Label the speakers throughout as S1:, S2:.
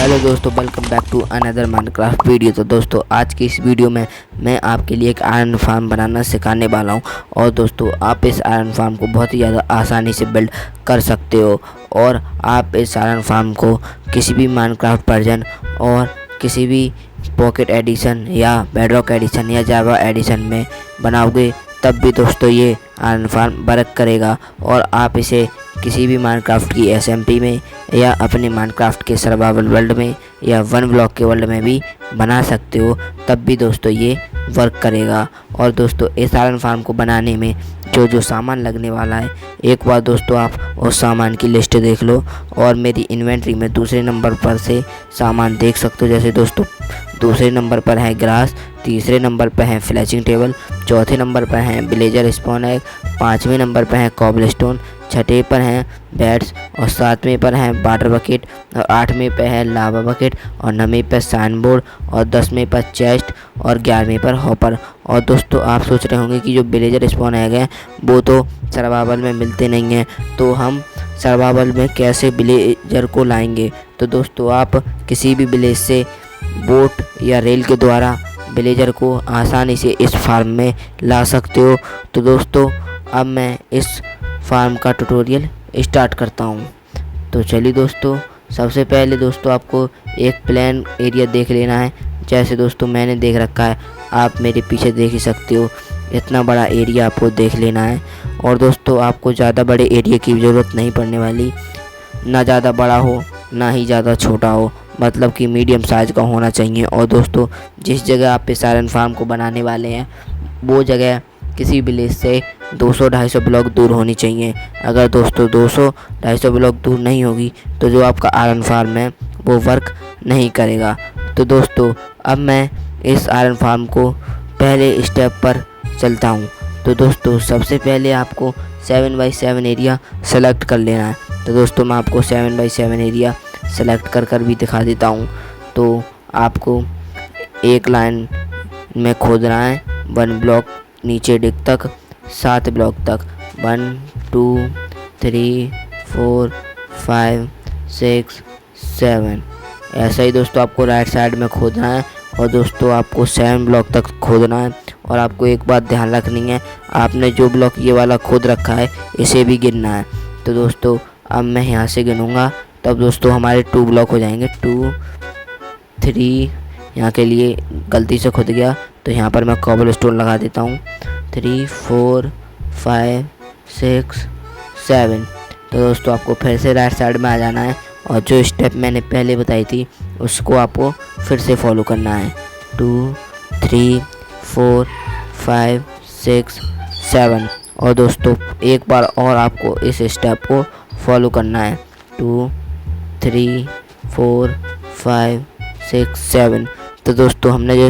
S1: Hello दोस्तों, welcome back to another Minecraft video. तो दोस्तों आज की इस वीडियो में मैं आपके लिए एक आयरन फार्म बनाना सिखाने वाला हूं। और दोस्तों आप इस आयरन फार्म को बहुत ही ज़्यादा आसानी से बिल्ड कर सकते हो। और आप इस आयरन फार्म को किसी भी माइनक्राफ्ट वर्जन और किसी भी पॉकेट एडिशन या बेडरॉक एडिशन या जावा एडिशन में बनाओगे तब भी दोस्तों ये आयरन फार्म वर्क करेगा। और आप इसे किसी भी माइनक्राफ्ट की SMP में या अपने माइनक्राफ्ट के सर्वाइवल वर्ल्ड में या वन ब्लॉक के वर्ल्ड में भी बना सकते हो, तब भी दोस्तों ये वर्क करेगा। और दोस्तों इस आयरन फार्म को बनाने में जो सामान लगने वाला है, एक बार दोस्तों आप उस सामान की लिस्ट देख लो और मेरी इन्वेंट्री में दूसरे नंबर पर से सामान देख सकते हो। जैसे दोस्तों दूसरे नंबर पर है ग्रास, तीसरे नंबर पर है फ्लैचिंग टेबल, चौथे नंबर पर है विलेजर स्पॉन एग, पाँचवें नंबर पर है कॉबलस्टोन, छठे पर हैं बैट्स और सातवें पर है वाटर बकेट और आठवें पर है लावा बकेट और नवें पर साइन बोर्ड और 10वें पर चेस्ट और 11वें पर हॉपर। और दोस्तों आप सोच रहे होंगे कि जो विलेजर स्पॉन एग हैं वो तो सर्वाइवल में मिलते नहीं हैं, तो हम सर्वाइवल में कैसे विलेजर को लाएंगे। तो दोस्तों आप किसी भी विलेज से बोट या रेल के द्वारा विलेजर को आसानी से इस फार्म में ला सकते हो। तो दोस्तों अब मैं इस फार्म का ट्यूटोरियल स्टार्ट करता हूँ। तो चलिए दोस्तों, सबसे पहले दोस्तों आपको एक प्लेन एरिया देख लेना है। जैसे दोस्तों मैंने देख रखा है, आप मेरे पीछे देख ही सकते हो, इतना बड़ा एरिया आपको देख लेना है। और दोस्तों आपको ज़्यादा बड़े एरिया की ज़रूरत नहीं पड़ने वाली, ना ज़्यादा बड़ा हो ना ही ज़्यादा छोटा हो, मतलब कि मीडियम साइज़ का होना चाहिए। और दोस्तों जिस जगह आप इस आयरन फार्म को बनाने वाले हैं वो जगह किसी विलेज से 200-250 ब्लॉक दूर होनी चाहिए। अगर दोस्तों 200-250 ब्लॉक दूर नहीं होगी तो जो आपका आयरन फार्म है वो वर्क नहीं करेगा। तो दोस्तों अब मैं इस आयरन फार्म को पहले स्टेप पर चलता हूँ। तो दोस्तों सबसे पहले आपको 7x7 एरिया सेलेक्ट कर लेना है। तो दोस्तों मैं आपको 7x7 एरिया सेलेक्ट कर भी दिखा देता हूँ। तो आपको एक लाइन में खोदना है 1 ब्लॉक नीचे डिग तक, 7 ब्लॉक तक, 1 2 3 4 5 6 7। ऐसा ही दोस्तों आपको राइट साइड में खोदना है और दोस्तों आपको 7 ब्लॉक तक खोदना है। और आपको एक बात ध्यान रखनी है, आपने जो ब्लॉक ये वाला खोद रखा है इसे भी गिनना है। तो दोस्तों अब मैं यहाँ से गिनूँगा, तब दोस्तों हमारे 2 ब्लॉक हो जाएंगे। 2 3, यहाँ के लिए गलती से खुद गया तो यहाँ पर मैं कॉबलस्टोन लगा देता हूँ। 3 4 5 6 7। तो दोस्तों आपको फिर से राइट साइड में आ जाना है और जो स्टेप मैंने पहले बताई थी उसको आपको फिर से फॉलो करना है। 2 3 4 5 6 7। और दोस्तों एक बार और आपको इस स्टेप को फॉलो करना है। 2 3 4 5 6 7। तो दोस्तों हमने जो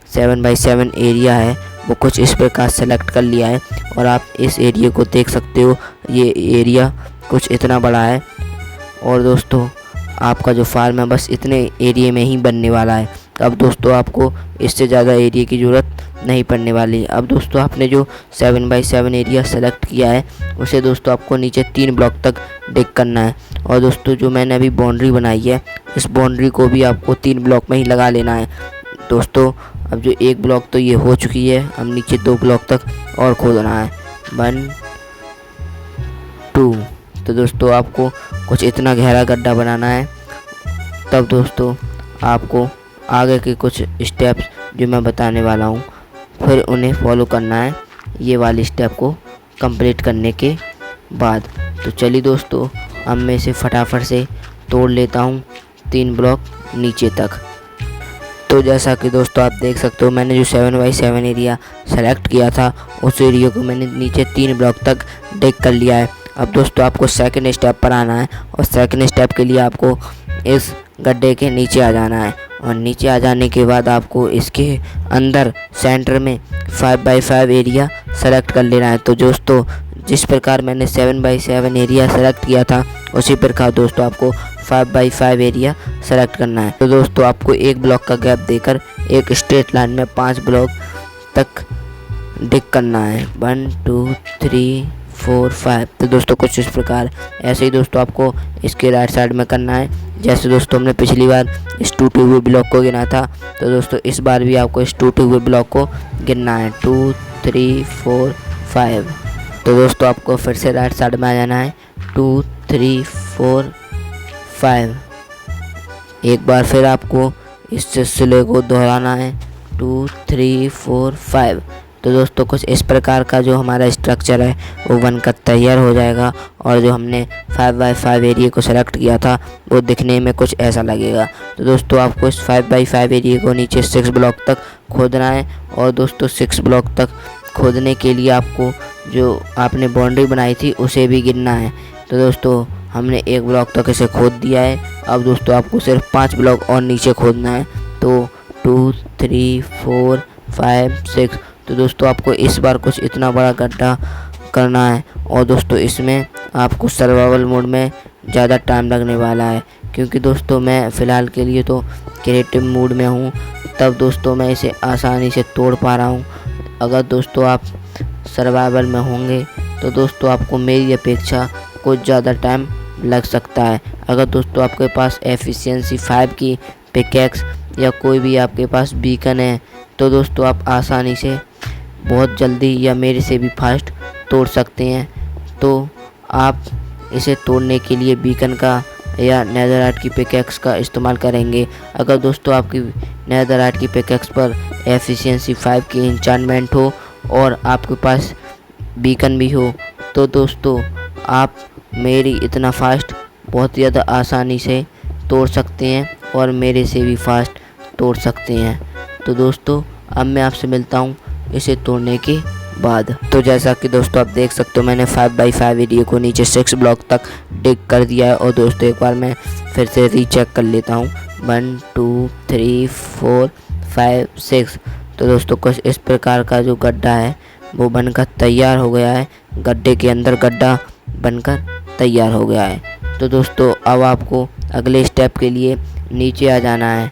S1: 7x7 एरिया है वो कुछ इस प्रकार सेलेक्ट कर लिया है। और आप इस एरिया को देख सकते हो, ये एरिया कुछ इतना बड़ा है। और दोस्तों आपका जो फार्म है बस इतने एरिया में ही बनने वाला है। अब दोस्तों आपको इससे ज़्यादा एरिया की ज़रूरत नहीं पड़ने वाली। अब दोस्तों आपने जो 7x7 एरिया सेलेक्ट किया है उसे दोस्तों आपको नीचे 3 ब्लॉक तक डिग करना है। और दोस्तों जो मैंने अभी बाउंड्री बनाई है इस बाउंड्री को भी आपको 3 ब्लॉक में ही लगा लेना है। दोस्तों अब जो 1 ब्लॉक तो ये हो चुकी है, अब नीचे 2 ब्लॉक तक और खोदना है। 1 2। तो दोस्तों आपको कुछ इतना गहरा गड्ढा बनाना है। तब दोस्तों आपको आगे के कुछ स्टेप्स जो मैं बताने वाला हूँ फिर उन्हें फॉलो करना है, ये वाली स्टेप को कंप्लीट करने के बाद। तो चलिए दोस्तों अब मैं इसे फटाफट से तोड़ लेता हूँ 3 ब्लॉक नीचे तक। तो जैसा कि दोस्तों आप देख सकते हो, मैंने जो 7x7 एरिया सेलेक्ट किया था उस एरिया को मैंने नीचे 3 ब्लॉक तक डिग कर लिया है। अब दोस्तों आपको सेकंड स्टेप पर आना है और सेकंड स्टेप के लिए आपको इस गड्ढे के नीचे आ जाना है। और नीचे आ जाने के बाद आपको इसके अंदर सेंटर में 5x5 एरिया सेलेक्ट कर लेना है। तो दोस्तों जिस प्रकार मैंने 7x7 एरिया सेलेक्ट किया था उसी प्रकार दोस्तों आपको 5x5 एरिया सेलेक्ट करना है। तो दोस्तों आपको 1 ब्लॉक का गैप देकर एक स्ट्रेट लाइन में 5 ब्लॉक तक डिग करना है। 1 2 3 4 5। तो दोस्तों कुछ इस प्रकार ऐसे ही दोस्तों आपको इसके राइट साइड में करना है। जैसे दोस्तों हमने पिछली बार इस टूटे हुए ब्लॉक को गिना था, तो दोस्तों इस बार भी आपको इस टूटे हुए ब्लॉक को गिनना है 2 3 4 5। तो दोस्तों आपको फिर से राइट साइड में आ जाना है 2 3 4 5। एक बार फिर आपको इस सिलसिले को दोहराना है 2 3 4 5। तो दोस्तों कुछ इस प्रकार का जो हमारा स्ट्रक्चर है वो बनकर तैयार हो जाएगा, और जो हमने 5x5 एरिया को सेलेक्ट किया था वो दिखने में कुछ ऐसा लगेगा। तो दोस्तों आपको इस 5x5 एरिया को नीचे 6 ब्लॉक तक खोदना है, और दोस्तों 6 ब्लॉक तक खोदने के लिए आपको जो आपने बाउंड्री बनाई थी उसे भी गिनना है। तो दोस्तों हमने 1 ब्लॉक तक इसे खोद दिया है। अब दोस्तों आपको सिर्फ 5 ब्लॉक और नीचे खोदना है, तो 2 3 4 5 6। तो दोस्तों आपको इस बार कुछ इतना बड़ा गड्ढा करना है, और दोस्तों इसमें आपको सर्वाइवल मोड में ज़्यादा टाइम लगने वाला है, क्योंकि दोस्तों मैं फ़िलहाल के लिए तो क्रिएटिव मोड में हूँ, तब दोस्तों मैं इसे आसानी से तोड़ पा रहा हूँ। अगर दोस्तों आप सर्वाइवल में होंगे तो दोस्तों आपको मेरी अपेक्षा कुछ ज़्यादा टाइम लग सकता है। अगर दोस्तों आपके पास एफिशिएंसी 5 की पिकैक्स या कोई भी आपके पास बीकन है, तो दोस्तों आप आसानी से बहुत जल्दी या मेरे से भी फास्ट तोड़ सकते हैं। तो आप इसे तोड़ने के लिए बीकन का या नेदरराइट की पिकैक्स का इस्तेमाल करेंगे। अगर दोस्तों आपकी नेदरराइट की पिकैक्स पर एफिशिएंसी 5 की इंचार्टमेंट हो और आपके पास बीकन भी हो, तो दोस्तों आप मेरी इतना फास्ट बहुत ज़्यादा आसानी से तोड़ सकते हैं और मेरे से भी फास्ट तोड़ सकते हैं। तो दोस्तों अब मैं आपसे मिलता हूँ इसे तोड़ने के बाद। तो जैसा कि दोस्तों आप देख सकते हो मैंने 5x5 एरिया को नीचे 6 ब्लॉक तक डिग कर दिया है, और दोस्तों एक बार मैं फिर से रीचेक कर लेता हूँ 1 2 3 4 5 6। तो दोस्तों कुछ इस प्रकार का जो गड्ढा है वो बनकर तैयार हो गया है, गड्ढे के अंदर गड्ढा बनकर तैयार हो गया है। तो दोस्तों अब आपको अगले स्टेप के लिए नीचे आ जाना है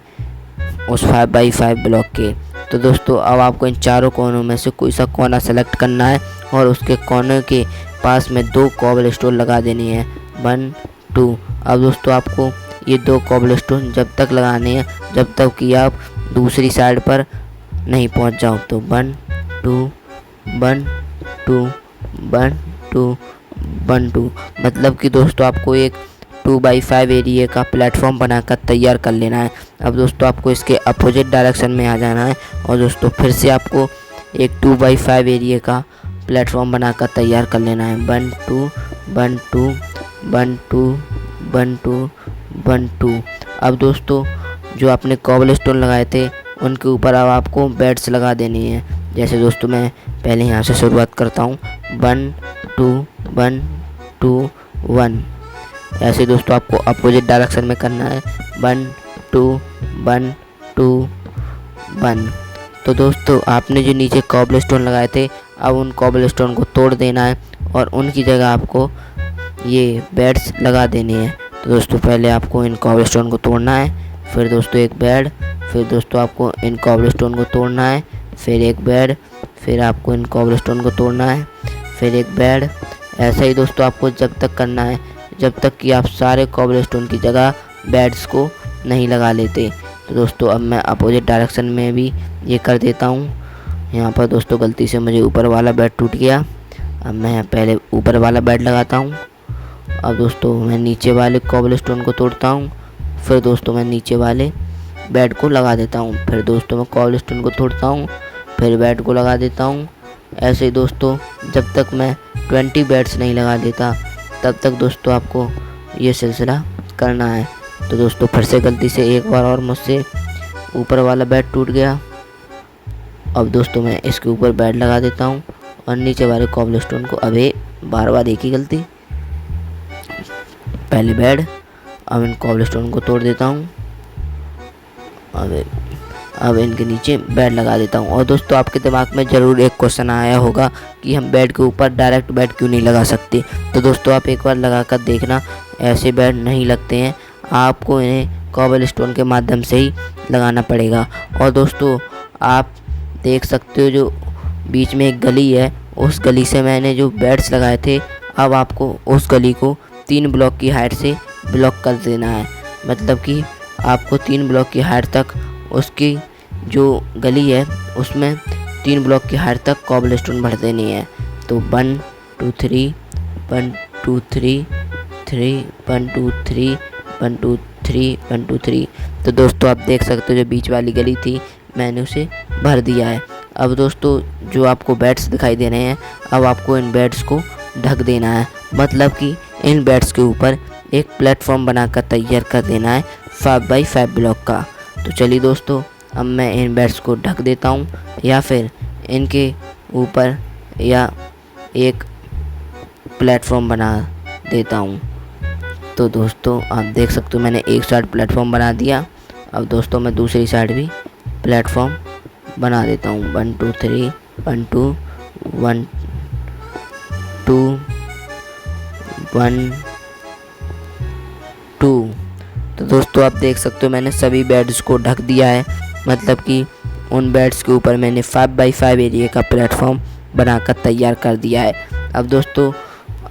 S1: उस 5x5 ब्लॉक के। तो दोस्तों अब आपको इन चारों कोनों में से कोई सा कोना सेलेक्ट करना है, और उसके कोने के पास में 2 कॉबलस्टोन लगा देनी है 1 2। अब दोस्तों आपको ये 2 कॉबलस्टोन जब तक लगाने हैं जब तक कि आप दूसरी साइड पर नहीं पहुंच जाओ। तो 1 2 1 2 1 2 1 2, मतलब कि दोस्तों आपको एक 2x5 एरिया का प्लेटफॉर्म बनाकर तैयार कर लेना है। अब दोस्तों आपको इसके अपोजिट डायरेक्शन में आ जाना है, और दोस्तों फिर से आपको एक 2x5 एरिया का प्लेटफॉर्म बनाकर तैयार कर लेना है 1 2 1 2 1 2 1 2 1 2। अब दोस्तों जो आपने कॉबलस्टोन लगाए थे उनके ऊपर अब आपको बेड्स लगा देनी है। जैसे दोस्तों मैं पहले यहाँ से शुरुआत करता हूँ 1 2 1 2 1। ऐसे दोस्तों आपको अपोजिट डायरेक्शन में करना है 1 2 1 2 1। तो दोस्तों आपने जो नीचे कॉबलस्टोन लगाए थे अब उन कॉबलस्टोन को तोड़ देना है, और उनकी जगह आपको ये बेड्स लगा देने हैं। तो दोस्तों पहले आपको इन कॉबलस्टोन को तोड़ना है, फिर दोस्तों एक बेड, फिर दोस्तों आपको इन कॉबलस्टोन को तोड़ना है, फिर एक बेड, फिर आपको इन कॉबलस्टोन को तोड़ना है, फिर एक बेड। ऐसा ही दोस्तों आपको जब तक करना है जब तक कि आप सारे कॉबलस्टोन की जगह बेड्स को नहीं लगा लेते। तो दोस्तों अब मैं अपोजिट डायरेक्शन में भी ये कर देता हूँ। यहाँ पर दोस्तों गलती से मुझे ऊपर वाला बेड टूट गया, अब मैं पहले ऊपर वाला बेड लगाता हूँ। अब दोस्तों मैं नीचे वाले कॉबलस्टोन को तोड़ता हूँ, फिर दोस्तों मैं नीचे वाले बेड को लगा देता हूँ, फिर दोस्तों मैं कॉबलस्टोन को तोड़ता हूँ, फिर बेड को लगा देता हूँ। ऐसे ही दोस्तों जब तक मैं 20 बेड्स नहीं लगा देता तब तक दोस्तों आपको ये सिलसिला करना है। तो दोस्तों फिर से गलती से एक बार और मुझसे ऊपर वाला बेड टूट गया। अब दोस्तों मैं इसके ऊपर बेड लगा देता हूँ, और नीचे वाले कॉबलस्टोन को अभी बार एक ही गलती, पहले बेड, अब इन कॉबलस्टोन को तोड़ देता हूँ, अब इनके नीचे बेड लगा देता हूँ। और दोस्तों आपके दिमाग में ज़रूर एक क्वेश्चन आया होगा कि हम बेड के ऊपर डायरेक्ट बेड क्यों नहीं लगा सकते। तो दोस्तों आप एक बार लगा कर देखना, ऐसे बेड नहीं लगते हैं, आपको इन्हें कॉबलस्टोन के माध्यम से ही लगाना पड़ेगा। और दोस्तों आप देख सकते हो जो बीच में एक गली है, उस गली से मैंने जो बेड्स लगाए थे अब आपको उस गली को 3 ब्लॉक की हाइट से ब्लॉक कर देना है। मतलब कि आपको 3 ब्लॉक की हाइट तक उसकी जो गली है उसमें 3 ब्लॉक की हाइट तक कॉबलस्टोन भर देनी है। तो 1 2 3 1 2 3 3 1 2 3 1 2 3 1 2 3। तो दोस्तों आप देख सकते हो जो बीच वाली गली थी मैंने उसे भर दिया है। अब दोस्तों जो आपको बेड्स दिखाई दे रहे हैं, अब आपको इन बेड्स को ढक देना है। मतलब कि इन बेड्स के ऊपर एक प्लेटफॉर्म बनाकर तैयार कर देना है 5 बाई 5 ब्लॉक का। तो चलिए दोस्तों अब मैं इन बेड्स को ढक देता हूँ या फिर इनके ऊपर या एक प्लेटफॉर्म बना देता हूँ। तो दोस्तों आप देख सकते हो मैंने एक साइड प्लेटफॉर्म बना दिया। अब दोस्तों मैं दूसरी साइड भी प्लेटफॉर्म बना देता हूँ। 1 2 3 1 2 1 2 1 2। तो दोस्तों आप देख सकते हो मैंने सभी बेड्स को ढक दिया है। मतलब कि उन बेड्स के ऊपर मैंने 5 बाई 5 एरिया का प्लेटफॉर्म बनाकर तैयार कर दिया है। अब दोस्तों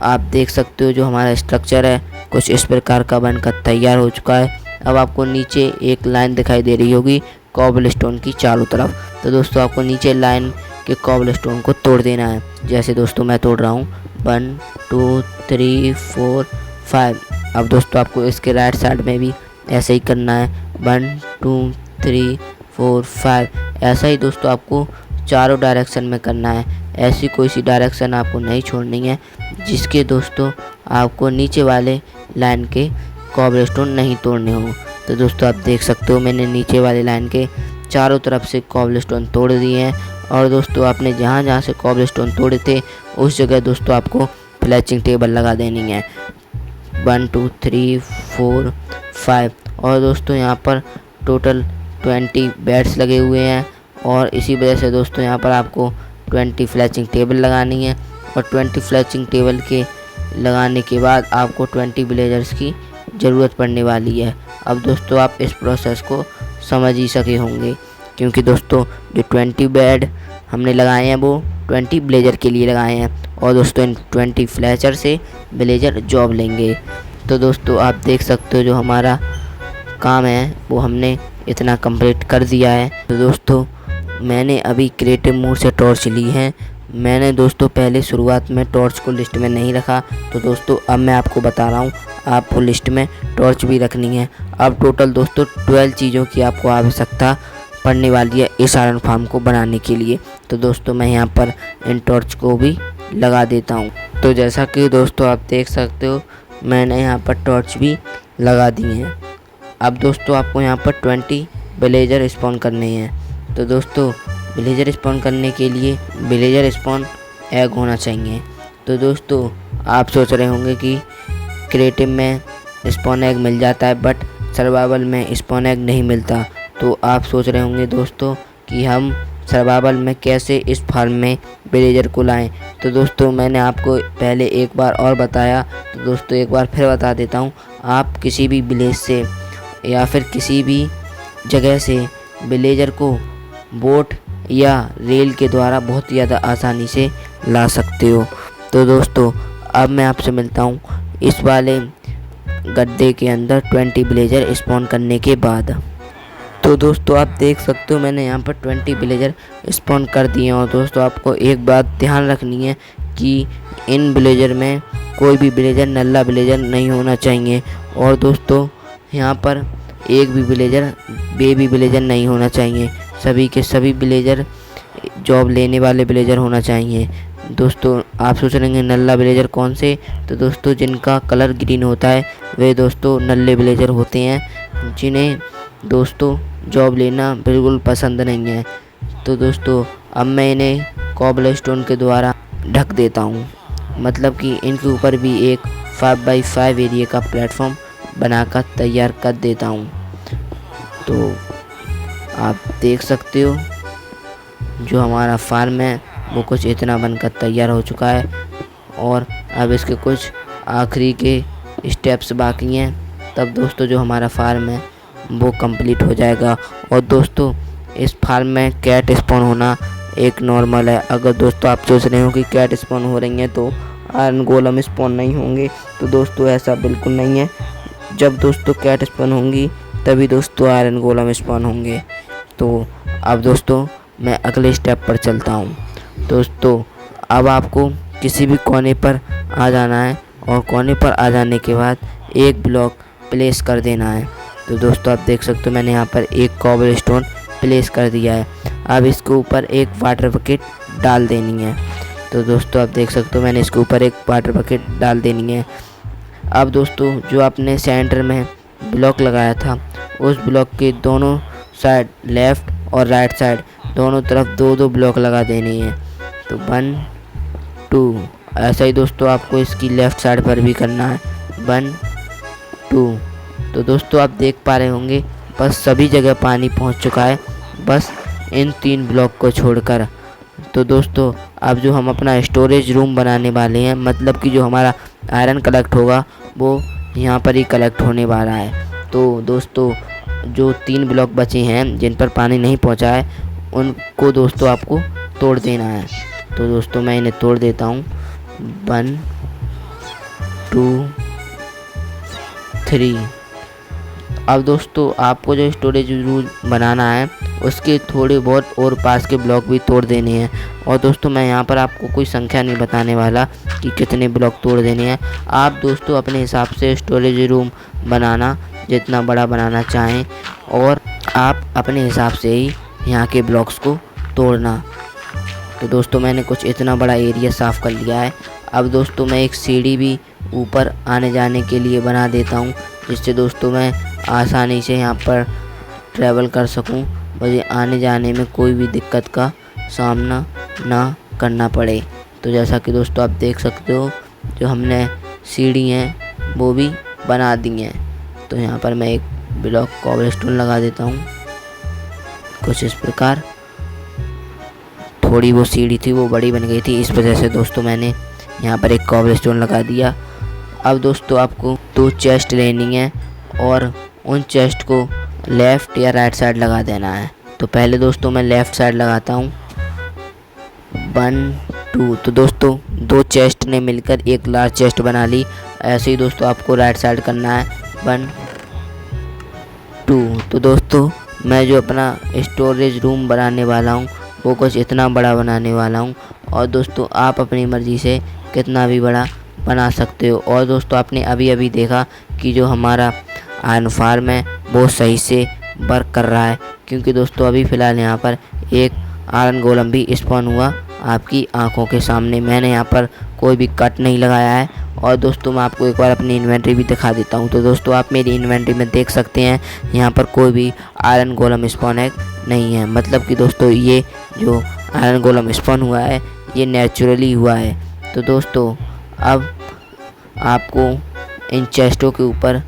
S1: आप देख सकते हो जो हमारा स्ट्रक्चर है कुछ इस प्रकार का बनकर तैयार हो चुका है। अब आपको नीचे एक लाइन दिखाई दे रही होगी कॉबलस्टोन की चारों तरफ। तो दोस्तों आपको नीचे लाइन के कॉबलस्टोन को तोड़ देना है। जैसे दोस्तों मैं तोड़ रहा हूँ 1 2 3 4 5। अब दोस्तों आपको इसके राइट साइड में भी ऐसे ही करना है 1 2 3 4 5। ऐसा ही दोस्तों आपको चारों डायरेक्शन में करना है। ऐसी कोई सी डायरेक्शन आपको नहीं छोड़नी है जिसके दोस्तों आपको नीचे वाले लाइन के कॉबलस्टोन नहीं तोड़ने हो। तो दोस्तों आप देख सकते हो मैंने नीचे वाले लाइन के चारों तरफ से कॉबलस्टोन तोड़ दिए हैं। और दोस्तों आपने जहाँ जहाँ से कॉबलस्टोन तोड़े थे उस जगह दोस्तों आपको फ्लैचिंग टेबल लगा देनी है 1 2 3 4 5। और दोस्तों यहाँ पर टोटल 20 बेड्स लगे हुए हैं और इसी वजह से दोस्तों यहाँ पर आपको 20 फ्लैचिंग टेबल लगानी है। और 20 फ्लैचिंग टेबल के लगाने के बाद आपको 20 विलेजर्स की ज़रूरत पड़ने वाली है। अब दोस्तों आप इस प्रोसेस को समझ ही सके होंगे क्योंकि दोस्तों जो 20 बेड हमने लगाए हैं वो 20 विलेजर के लिए लगाए हैं और दोस्तों इन 20 फ्लैचर से विलेजर जॉब लेंगे। तो दोस्तों आप देख सकते हो जो हमारा काम है वो हमने इतना कंप्लीट कर दिया है। तो दोस्तों मैंने अभी क्रिएटिव मोड से टॉर्च ली है। मैंने दोस्तों पहले शुरुआत में टॉर्च को लिस्ट में नहीं रखा। तो दोस्तों अब मैं आपको बता रहा हूँ आपको लिस्ट में टॉर्च भी रखनी है। अब टोटल दोस्तों 12 चीज़ों की आपको आवश्यकता पड़ने वाली है इस आयरन फार्म को बनाने के लिए। तो दोस्तों मैं यहाँ पर इन टॉर्च को भी लगा देता हूँ। तो जैसा कि दोस्तों आप देख सकते हो मैंने यहाँ पर टॉर्च भी लगा दी हैं। अब दोस्तों आपको यहाँ पर 20 विलेजर स्पॉन करने हैं। तो दोस्तों विलेजर स्पॉन करने के लिए विलेजर स्पॉन एग होना चाहिए। तो दोस्तों आप सोच रहे होंगे कि क्रिएटिव में स्पॉन एग मिल जाता है बट सर्वाइवल में स्पॉन एग नहीं मिलता। तो आप सोच रहे होंगे दोस्तों कि हम सर्वाइवल में कैसे इस फार्म में विलेजर को लाएं। तो दोस्तों मैंने आपको पहले एक बार और बताया। तो दोस्तों एक बार फिर बता देता हूं, आप किसी भी विलेज से या फिर किसी भी जगह से विलेजर को बोट या रेल के द्वारा बहुत ज़्यादा आसानी से ला सकते हो। तो दोस्तों अब मैं आपसे मिलता हूँ इस वाले गड्ढे के अंदर 20 विलेजर स्पॉन करने के बाद। तो दोस्तों आप देख सकते हो मैंने यहाँ पर 20 विलेजर स्पॉन कर दिए हैं। और दोस्तों आपको एक बात ध्यान रखनी है कि इन विलेजर में कोई भी विलेजर नल्ला विलेजर नहीं होना चाहिए। और दोस्तों यहाँ पर एक भी विलेजर बेबी विलेजर नहीं होना चाहिए। सभी के सभी विलेजर जॉब लेने वाले विलेजर होना चाहिए। दोस्तों आप सोच रहे हैं नल्ला विलेजर कौन से? तो दोस्तों जिनका कलर ग्रीन होता है वे दोस्तों नल्ले विलेजर होते हैं जिन्हें दोस्तों जॉब लेना बिल्कुल पसंद नहीं है। तो दोस्तों अब मैं इन्हें कॉबलस्टोन के द्वारा ढक देता हूँ। मतलब कि इनके ऊपर भी एक 5 बाई 5 एरिया का प्लेटफॉर्म बनाकर तैयार कर देता हूँ। तो आप देख सकते हो जो हमारा फार्म है वो कुछ इतना बनकर तैयार हो चुका है और अब इसके कुछ आखिरी के स्टेप्स बाकी हैं। तब दोस्तों जो हमारा फार्म है वो कंप्लीट हो जाएगा। और दोस्तों इस फार्म में कैट स्पॉन होना एक नॉर्मल है। अगर दोस्तों आप सोच रहे हो कि कैट स्पॉन हो रही हैं तो आयरन गोलम स्पॉन नहीं होंगे, तो दोस्तों ऐसा बिल्कुल नहीं है। जब दोस्तों कैट स्पॉन होंगी तभी दोस्तों आयरन गोलम स्पॉन होंगे। तो अब दोस्तों मैं अगले स्टेप पर चलता हूँ। दोस्तों अब आपको किसी भी कोने पर आ जाना है और कोने पर आ जाने के बाद एक ब्लॉक प्लेस कर देना है। तो दोस्तों आप देख सकते हो मैंने यहाँ पर एक कॉबल स्टोन प्लेस कर दिया है। अब इसके ऊपर एक वाटर बकेट डाल देनी है। तो दोस्तों आप देख सकते हो मैंने इसके ऊपर एक वाटर बकेट डाल देनी है। अब दोस्तों जो आपने सेंटर में ब्लॉक लगाया था उस ब्लॉक के दोनों साइड लेफ़्ट और राइट साइड दोनों तरफ 2-2 ब्लॉक लगा देनी है। तो 1 2 ऐसा ही दोस्तों आपको इसकी लेफ़्ट साइड पर भी करना है 1 2। तो दोस्तों आप देख पा रहे होंगे बस सभी जगह पानी पहुंच चुका है, बस इन 3 ब्लॉक को छोड़कर। तो दोस्तों अब जो हम अपना स्टोरेज रूम बनाने वाले हैं, मतलब कि जो हमारा आयरन कलेक्ट होगा वो यहाँ पर ही कलेक्ट होने वाला है। तो दोस्तों जो 3 ब्लॉक बचे हैं जिन पर पानी नहीं पहुँचा है उनको दोस्तों आपको तोड़ देना है। तो दोस्तों मैं इन्हें तोड़ देता हूँ 1 2 3। अब दोस्तों आपको जो स्टोरेज रूम बनाना है उसके थोड़े बहुत और पास के ब्लॉक भी तोड़ देने हैं। और दोस्तों मैं यहाँ पर आपको कोई संख्या नहीं बताने वाला कि कितने ब्लॉक तोड़ देने हैं। आप दोस्तों अपने हिसाब से स्टोरेज रूम बनाना जितना बड़ा बनाना चाहें और आप अपने हिसाब से ही यहाँ के ब्लॉक्स को तोड़ना। तो दोस्तों मैंने कुछ इतना बड़ा एरिया साफ़ कर लिया है। अब दोस्तों मैं एक सीढ़ी भी ऊपर आने जाने के लिए बना देता हूँ, जिससे दोस्तों मैं आसानी से यहाँ पर ट्रैवल कर सकूँ, मुझे आने जाने में कोई भी दिक्कत का सामना ना करना पड़े। तो जैसा कि दोस्तों आप देख सकते हो जो हमने सीढ़ी हैं वो भी बना दी हैं। तो यहाँ पर मैं एक ब्लॉक कॉबलस्टोन लगा देता हूँ कुछ इस प्रकार। थोड़ी वो सीढ़ी थी वो बड़ी बन गई थी, इस वजह से दोस्तों मैंने यहाँ पर एक कॉबलस्टोन लगा दिया। अब दोस्तों आपको 2 चेस्ट लेनी है और उन चेस्ट को लेफ़्ट या राइट साइड लगा देना है। तो पहले दोस्तों मैं लेफ़्ट साइड लगाता हूँ 1 2। तो दोस्तों 2 चेस्ट ने मिलकर एक लार्ज चेस्ट बना ली। ऐसे ही दोस्तों आपको राइट साइड करना है 1 2। तो दोस्तों मैं जो अपना स्टोरेज रूम बनाने वाला हूँ वो कुछ इतना बड़ा बनाने वाला हूँ। और दोस्तों आप अपनी मर्ज़ी से कितना भी बड़ा बना सकते हो। और दोस्तों आपने अभी देखा कि जो हमारा आयरन फार्म है वो सही से वर्क कर रहा है, क्योंकि दोस्तों अभी फ़िलहाल यहाँ पर एक आयरन गोलम भी स्पॉन हुआ आपकी आंखों के सामने। मैंने यहाँ पर कोई भी कट नहीं लगाया है। और दोस्तों मैं आपको एक बार अपनी इन्वेंट्री भी दिखा देता हूँ। तो दोस्तों आप मेरी इन्वेंट्री में देख सकते हैं यहाँ पर कोई भी आयरन गोलम स्पॉन एग नहीं है, मतलब कि दोस्तों ये जो आयरन गोलम स्पॉन हुआ है ये नेचुरली हुआ है। तो दोस्तों अब आपको इन चेस्टों के ऊपर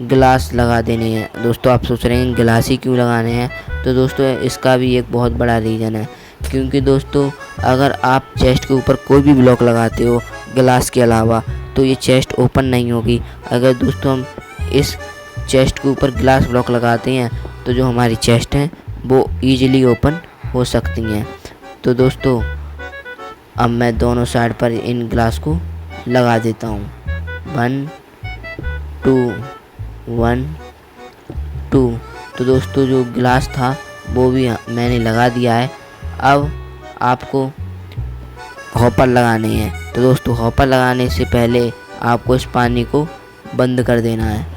S1: गिलास लगा देने हैं। दोस्तों आप सोच रहे हैं गिलास ही क्यों लगाने हैं, तो दोस्तों इसका भी एक बहुत बड़ा रीज़न है, क्योंकि दोस्तों अगर आप चेस्ट के ऊपर कोई भी ब्लॉक लगाते हो गिलास के अलावा तो ये चेस्ट ओपन नहीं होगी। अगर दोस्तों हम इस चेस्ट के ऊपर ग्लास ब्लॉक लगाते हैं तो जो हमारी चेस्ट है वो ईजिली ओपन हो सकती हैं। तो दोस्तों अब मैं दोनों साइड पर इन ग्लास को लगा देता हूँ 1 2 1 2। तो दोस्तों जो ग्लास था वो भी मैंने लगा दिया है। अब आपको हॉपर लगाने हैं। तो दोस्तों हॉपर लगाने से पहले आपको इस पानी को बंद कर देना है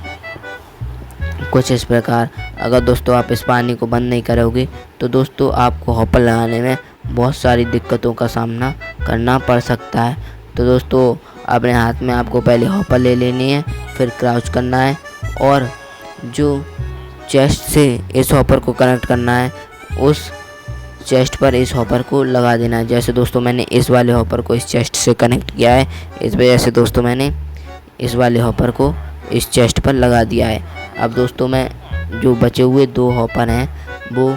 S1: कुछ इस प्रकार। अगर दोस्तों आप इस पानी को बंद नहीं करोगे तो दोस्तों आपको हॉपर लगाने में बहुत सारी दिक्कतों का सामना करना पड़ सकता है। तो दोस्तों अपने हाथ में आपको पहले हॉपर ले लेनी है, फिर क्राउच करना है और जो चेस्ट से इस हॉपर को कनेक्ट करना है उस चेस्ट पर इस हॉपर को लगा देना है। जैसे दोस्तों मैंने इस वाले हॉपर को इस चेस्ट से कनेक्ट किया है, इस वजह से दोस्तों मैंने इस वाले हॉपर को इस चेस्ट पर लगा दिया है। अब दोस्तों मैं जो बचे हुए 2 हॉपर हैं वो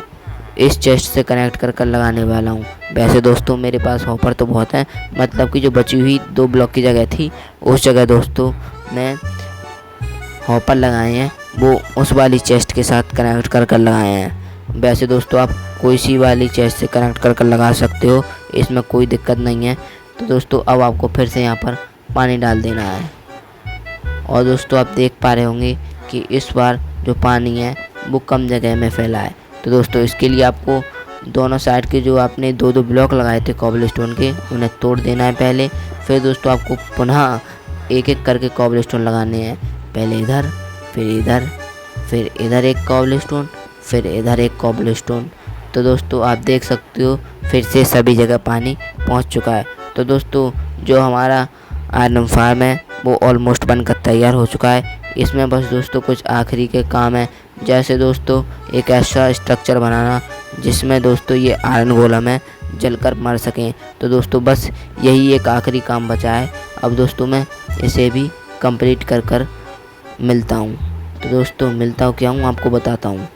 S1: इस चेस्ट से कनेक्ट कर लगाने वाला हूँ। वैसे दोस्तों मेरे पास हॉपर तो बहुत हैं, मतलब कि जो बची हुई 2 ब्लॉक की जगह थी उस जगह दोस्तों मैं हॉपर लगाए हैं वो उस वाली चेस्ट के साथ कनेक्ट कर लगाए हैं। वैसे दोस्तों आप कोई सी वाली चेस्ट से कनेक्ट कर लगा सकते हो, इसमें कोई दिक्कत नहीं है। तो दोस्तों अब आपको फिर से यहाँ पर पानी डाल देना है और दोस्तों आप देख पा रहे होंगे कि इस बार जो पानी है वो कम जगह में फैला है। तो दोस्तों इसके लिए आपको दोनों साइड के जो आपने दो ब्लॉक लगाए थे कॉबलस्टोन के, उन्हें तोड़ देना है पहले। फिर दोस्तों आपको पुनः एक एक करके कॉबलस्टोन लगाने हैं। पहले इधर, फिर इधर एक कॉबलस्टोन, फिर इधर एक कॉबलस्टोन। तो दोस्तों आप देख सकते हो फिर से सभी जगह पानी पहुंच चुका है। तो दोस्तों जो हमारा आयरन फार्म है वो ऑलमोस्ट बनकर तैयार हो चुका है। इसमें बस दोस्तों कुछ आखिरी के काम है, जैसे दोस्तों एक ऐसा स्ट्रक्चर बनाना जिसमें दोस्तों ये आयरन गोलम है जलकर मर सकें। तो दोस्तों बस यही एक आखिरी काम बचा है। अब दोस्तों मैं इसे भी कंप्लीट कर मिलता हूँ। तो दोस्तों मिलता हूँ क्या हूँ आपको बताता हूँ।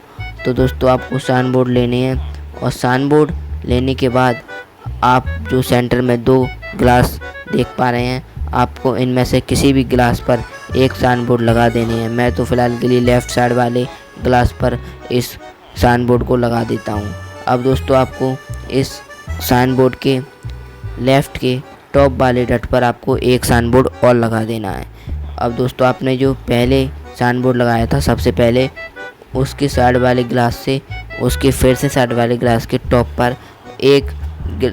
S1: तो दोस्तों आपको साइन बोर्ड लेने हैं और साइन बोर्ड लेने के बाद आप जो सेंटर में दो ग्लास देख पा रहे हैं, आपको इनमें से किसी भी ग्लास पर एक साइन बोर्ड लगा देनी है। मैं तो फ़िलहाल के लिए लेफ़्ट साइड वाले ग्लास पर इस साइन बोर्ड को लगा देता हूँ। अब दोस्तों आपको इस साइन बोर्ड के लेफ़्ट के टॉप वाले डट पर आपको एक साइन बोर्ड और लगा देना है। अब दोस्तों आपने जो पहले साइन बोर्ड लगाया था सबसे पहले, उसके साइड वाले ग्लास से उसके फिर से साइड वाले ग्लास के टॉप पर एक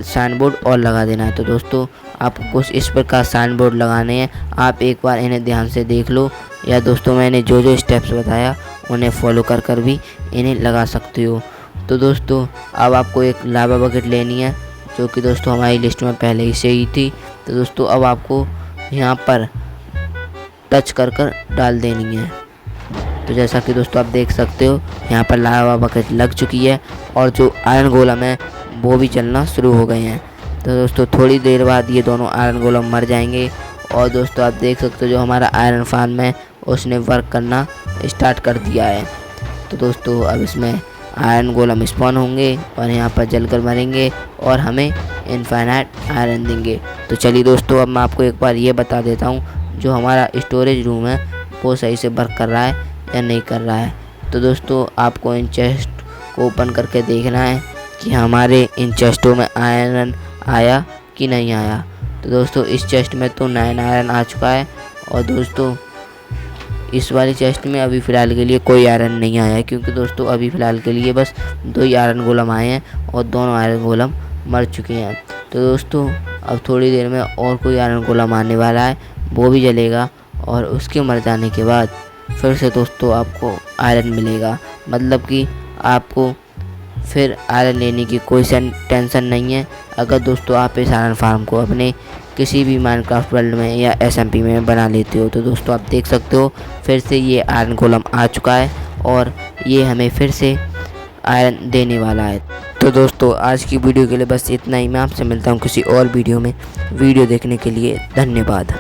S1: साइन बोर्ड और लगा देना है। तो दोस्तों आपको कुछ इस प्रकार साइन बोर्ड लगाने हैं। आप एक बार इन्हें ध्यान से देख लो, या दोस्तों मैंने जो स्टेप्स बताया उन्हें फॉलो कर भी इन्हें लगा सकते हो। तो दोस्तों अब आपको एक लावा बकेट लेनी है, जो कि दोस्तों हमारी लिस्ट में पहले से ही थी। तो दोस्तों अब आपको यहाँ पर टच कर डाल देनी है। तो जैसा कि दोस्तों आप देख सकते हो यहाँ पर लावा बकेट लग चुकी है और जो आयरन गोलम है वो भी चलना शुरू हो गए हैं। तो दोस्तों थोड़ी देर बाद ये दोनों आयरन गोलम मर जाएंगे और दोस्तों आप देख सकते हो जो हमारा आयरन फार्म है उसने वर्क करना स्टार्ट कर दिया है। तो दोस्तों अब इसमें आयरन गोलम स्पॉन होंगे और यहाँ पर जलकर मरेंगे और हमें इनफाइनाइट आयरन देंगे। तो चलिए दोस्तों अब मैं आपको एक बार ये बता देता हूँ जो हमारा स्टोरेज रूम है वो सही से वर्क कर रहा है या नहीं कर रहा है। तो दोस्तों आपको इन चेस्ट को ओपन करके देखना है कि हमारे इन चेस्टों में आयरन आया कि नहीं आया। तो दोस्तों इस चेस्ट में तो 9 आयरन आ चुका है और दोस्तों इस वाली चेस्ट में अभी फ़िलहाल के लिए कोई आयरन नहीं आया है, क्योंकि दोस्तों अभी फ़िलहाल के लिए बस 2 ही आयरन गोलम आए हैं और दोनों आयरन गोलम मर चुके हैं। तो दोस्तों अब थोड़ी देर में और कोई आयरन गोलम आने वाला है, वो भी जलेगा और उसके मर जाने के बाद फिर से दोस्तों आपको आयरन मिलेगा। मतलब कि आपको फिर आयरन लेने की कोई टेंशन नहीं है अगर दोस्तों आप इस आयरन फार्म को अपने किसी भी माइनक्राफ्ट वर्ल्ड में या SMP में बना लेते हो। तो दोस्तों आप देख सकते हो फिर से ये आयरन गोलम आ चुका है और ये हमें फिर से आयरन देने वाला है। तो दोस्तों आज की वीडियो के लिए बस इतना ही। मैं आपसे मिलता हूँ किसी और वीडियो में। वीडियो देखने के लिए धन्यवाद।